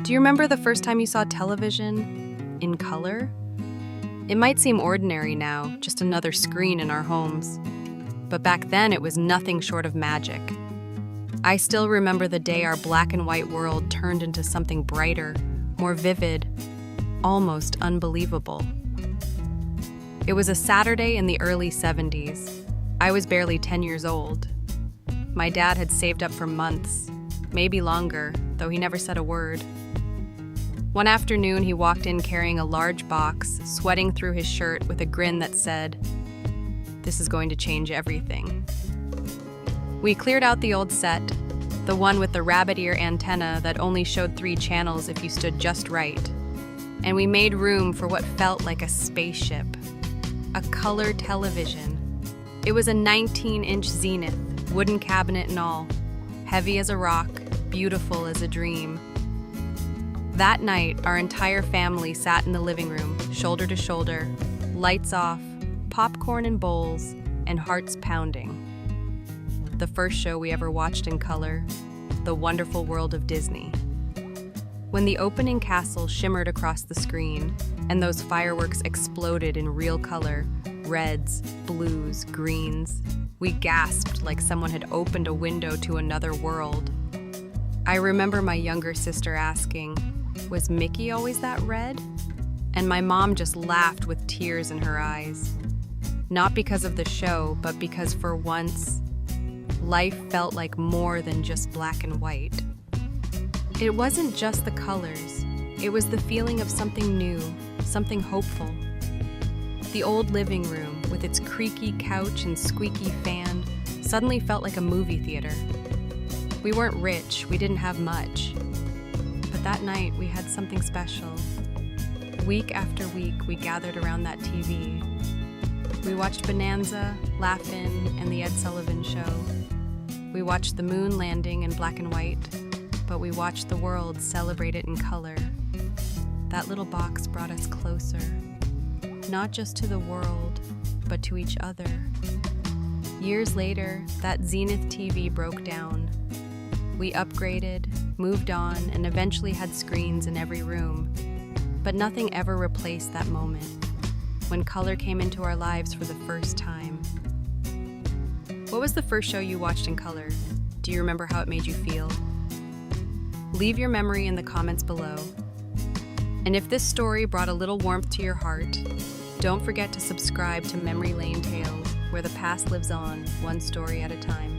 Do you remember the first time you saw television in color? It might seem ordinary now, just another screen in our homes. But back then, it was nothing short of magic. I still remember the day our black and white world turned into something brighter, more vivid, almost unbelievable. It was a Saturday in the early 70s. I was barely 10 years old. My dad had saved up for months, maybe longer, though he never said a word. One afternoon, he walked in carrying a large box, sweating through his shirt with a grin that said, "This is going to change everything." We cleared out the old set, the one with the rabbit ear antenna that only showed 3 channels if you stood just right, and we made room for what felt like a spaceship, a color television. It was a 19-inch Zenith, wooden cabinet and all, heavy as a rock, beautiful as a dream. That night, our entire family sat in the living room, shoulder to shoulder, lights off, popcorn in bowls, and hearts pounding. The first show we ever watched in color, The Wonderful World of Disney. When the opening castle shimmered across the screen, and those fireworks exploded in real color, reds, blues, greens, we gasped like someone had opened a window to another world. I remember my younger sister asking, "Was Mickey always that red?" And my mom just laughed with tears in her eyes. Not because of the show, but because for once, life felt like more than just black and white. It wasn't just the colors, it was the feeling of something new, something hopeful. The old living room, with its creaky couch and squeaky fan, suddenly felt like a movie theater. We weren't rich, we didn't have much. But that night, we had something special. Week after week, we gathered around that TV. We watched Bonanza, Laugh-In, and the Ed Sullivan Show. We watched the moon landing in black and white, but we watched the world celebrate it in color. That little box brought us closer, not just to the world, but to each other. Years later, that Zenith TV broke down. We upgraded, moved on, and eventually had screens in every room. But nothing ever replaced that moment, when color came into our lives for the first time. What was the first show you watched in color? Do you remember how it made you feel? Leave your memory in the comments below. And if this story brought a little warmth to your heart, don't forget to subscribe to Memory Lane Tales, where the past lives on, one story at a time.